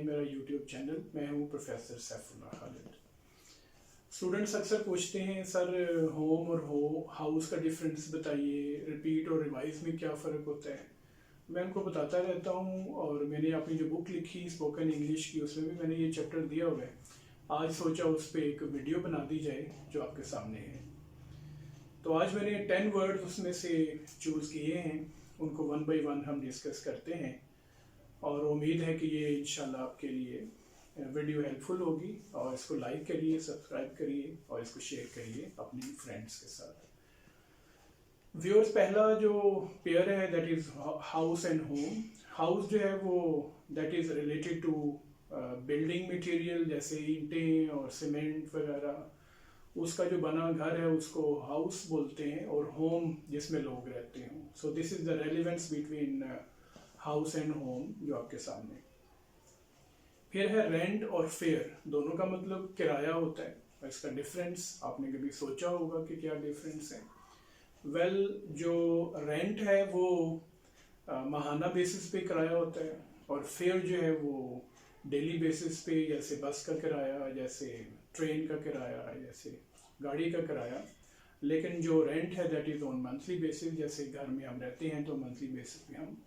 मेरा YouTube channel. मैं हूं प्रोफेसर सैफुल्लाह खालिद। स्टूडेंट्स अक्सर पूछते हैं सर होम और हाउस का डिफरेंस बताइए, रिपीट और रिवाइज में क्या फ़र्क होता है। मैं उनको बताता रहता हूं और मैंने अपनी जो बुक लिखी स्पोकन इंग्लिश की उसमें भी मैंने ये चैप्टर दिया हुआ है। आज सोचा उस पर एक वीडियो बना दी जाए जो आपके सामने है। तो आज मैंने 10 वर्ड्स उसमें से चूज़ किए हैं, उनको वन बाय वन हम डिस्कस करते हैं और उम्मीद है कि ये इंशाल्लाह आपके लिए वीडियो हेल्पफुल होगी। और इसको लाइक करिए, सब्सक्राइब करिए और इसको शेयर करिए अपनी फ्रेंड्स के साथ। व्यूअर्स, पहला जो पेयर है that is house and home. House जो है वो that is related to building material, जैसे ईंटें और सीमेंट वगैरह, उसका जो बना घर है उसको हाउस बोलते हैं, और होम जिसमें लोग रहते हों। So this is the relevance between house and home जो आपके सामने। फिर है रेंट और फेयर, दोनों का मतलब किराया होता है। इसका डिफरेंस आपने कभी सोचा होगा कि क्या डिफरेंस है। वेल, जो रेंट है वो माहाना बेसिस पे किराया होता है, और फेयर जो है वो डेली बेसिस पे, जैसे बस का किराया, जैसे ट्रेन का किराया, जैसे गाड़ी का किराया। लेकिन जो रेंट है that is on monthly basis, जैसे घर में हम रहते हैं तो मंथली बेसिस पे हम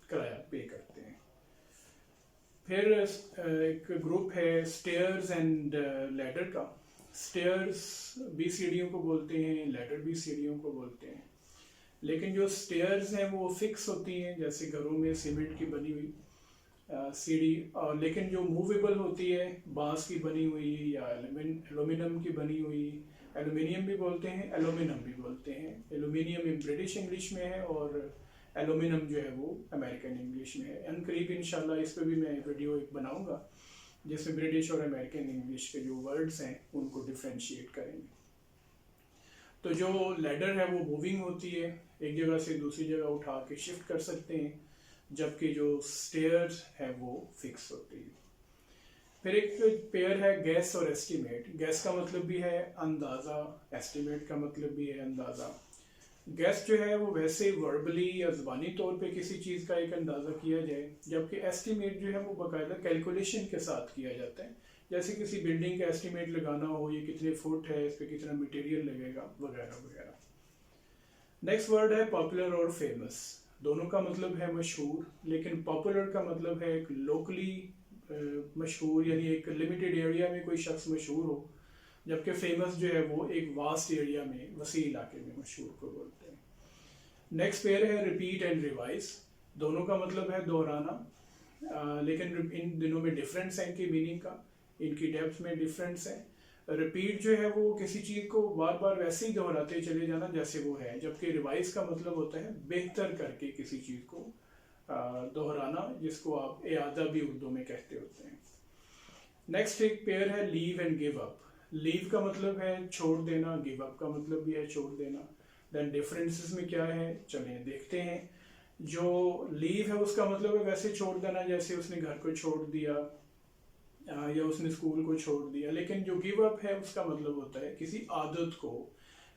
किराया पे करते हैं। फिर एक ग्रुप है स्टेयर्स एंड लैडर का। स्टेयर्स भी सीढ़ियों को बोलते हैं, लैडर भी सीढ़ियों को बोलते हैं। लेकिन जो स्टेयर्स हैं वो फिक्स होती हैं, जैसे घरों में सीमेंट की बनी हुई सीढ़ी, और लेकिन जो मूवेबल होती है, बांस की बनी हुई या एलुमिनियम की बनी हुई, एलुमिनियम भी बोलते हैं, एलुमिनियम भी बोलते हैं। एलुमिनियम ब्रिटिश इंग्लिश में है और एलुमिनियम जो है वो अमेरिकन इंग्लिश में है। अनकरीब इंशाल्लाह इस पर भी मैं वीडियो एक बनाऊंगा जिसमें ब्रिटिश और अमेरिकन इंग्लिश के जो वर्ड्स हैं उनको डिफ्रेंशिएट करेंगे। तो जो लैडर है वो मूविंग होती है, एक जगह से दूसरी जगह उठा के शिफ्ट कर सकते हैं, जबकि जो स्टेयर्स है वो फिक्स होती है। फिर एक पेयर है गैस और एस्टिमेट। गैस का मतलब भी है अंदाज़ा, एस्टिमेट का मतलब भी है अंदाज़ा। गैस जो है वो वैसे वर्बली या ज़बानी तौर पे किसी चीज़ का एक अंदाज़ा किया जाए, जबकि एस्टिमेट जो है वो बाकायदा कैलकुलेशन के साथ किया जाता है। जैसे किसी बिल्डिंग का एस्टिमेट लगाना हो, ये कितने फुट है, इस पर कितना मटेरियल लगेगा, वगैरह वगैरह। नेक्स्ट वर्ड है पॉपुलर और फेमस। दोनों का मतलब है मशहूर, लेकिन पॉपुलर का मतलब है एक लोकली मशहूर, यानी एक लिमिटेड एरिया में कोई शख्स मशहूर हो, जबकि फेमस जो है वो एक वास्ट एरिया में, वसी इलाके में मशहूर को बोलते हैं। नेक्स्ट पेयर है रिपीट एंड रिवाइज। दोनों का मतलब है दोहराना, लेकिन इन दिनों में डिफरेंस है इनकी मीनिंग का, इनकी डेप्थ में डिफरेंस है। रिपीट जो है वो किसी चीज़ को बार बार वैसे ही दोहराते चले जाना जैसे वो है, जबकि रिवाइज का मतलब होता है बेहतर करके किसी चीज़ को दोहराना, जिसको आप इआदा भी उर्दू में कहते होते हैं। नेक्स्ट एक पेयर है leave and give up. Leave का मतलब है छोड़ देना, गिव अप का मतलब भी है छोड़ देना। देन डिफरेंसेस में क्या है, चलें देखते हैं। जो लीव है उसका मतलब है वैसे छोड़ देना जैसे उसने घर को छोड़ दिया या उसने स्कूल को छोड़ दिया। लेकिन जो गिव अप है उसका मतलब होता है किसी आदत को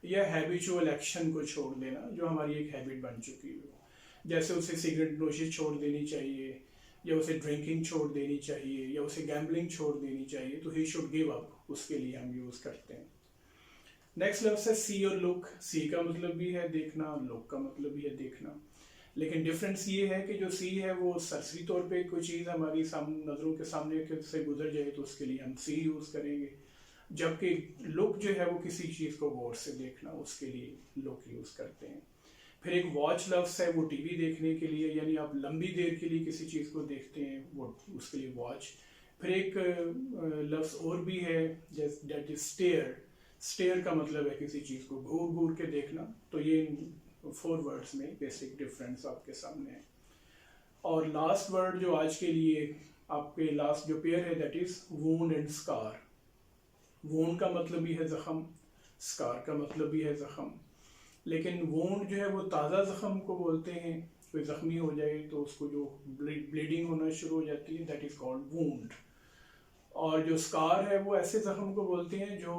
या हैबिचुअल एक्शन को छोड़ देना जो हमारी एक हैबिट बन चुकी हो। जैसे उसे सिगरेट नोशी छोड़ देनी चाहिए, या उसे ड्रिंकिंग छोड़ देनी चाहिए, या उसे गैम्बलिंग छोड़ देनी चाहिए, तो ही शुड गिव अप, उसके लिए हम यूज़ करते हैं। नेक्स्ट लफ्ज़ है सी और लुक। सी का मतलब भी है देखना, लुक का मतलब भी है देखना। लेकिन डिफरेंस ये है कि जो सी है वो सरसरी तौर पे कोई चीज़ हमारी नज़रों के सामने से गुजर जाए तो उसके लिए हम सी यूज़ करेंगे, जबकि लुक जो है वो किसी चीज़ को गौर से देखना, उसके लिए लुक यूज़ करते हैं। फिर एक वॉच लफ्ज़ है, वो टीवी देखने के लिए, यानी आप लंबी देर के लिए किसी चीज़ को देखते हैं, वो उसके लिए वॉच। फिर एक लफ्ज़ और भी है दैट इज स्टेयर। स्टेयर का मतलब है किसी चीज़ को घूर घूर के देखना। तो ये 4 वर्ड्स में बेसिक डिफरेंस आपके सामने है। और लास्ट वर्ड जो आज के लिए आपके लास्ट जो पेयर है that is wound and scar. Wound का मतलब भी है ज़ख्म, स्कार का मतलब भी है ज़ख्म। लेकिन वूंड जो है वो ताज़ा ज़ख्म को बोलते हैं, कोई ज़ख्मी हो जाए तो उसको जो ब्लीडिंग होना शुरू हो जाती है दैट इज़ कॉल्ड वूंड। और जो स्कार है वो ऐसे ज़ख्म को बोलते हैं जो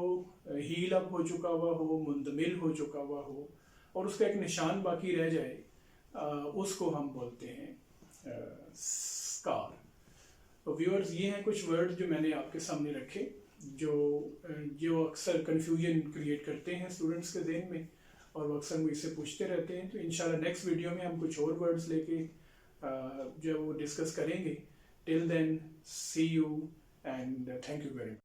हील अप हो चुका हुआ हो, मुंदमिल हो चुका हुआ हो और उसका एक निशान बाकी रह जाए, उसको हम बोलते हैं स्कार। तो व्यूअर्स ये हैं कुछ वर्ड जो मैंने आपके सामने रखे जो अक्सर कन्फ्यूजन क्रिएट करते हैं स्टूडेंट्स के जहन में, और वो अक्सर मुझसे पूछते रहते हैं। तो इंशाल्लाह नेक्स्ट वीडियो में हम कुछ और वर्ड्स लेके जो वो डिस्कस करेंगे। Till then see you and thank you very much.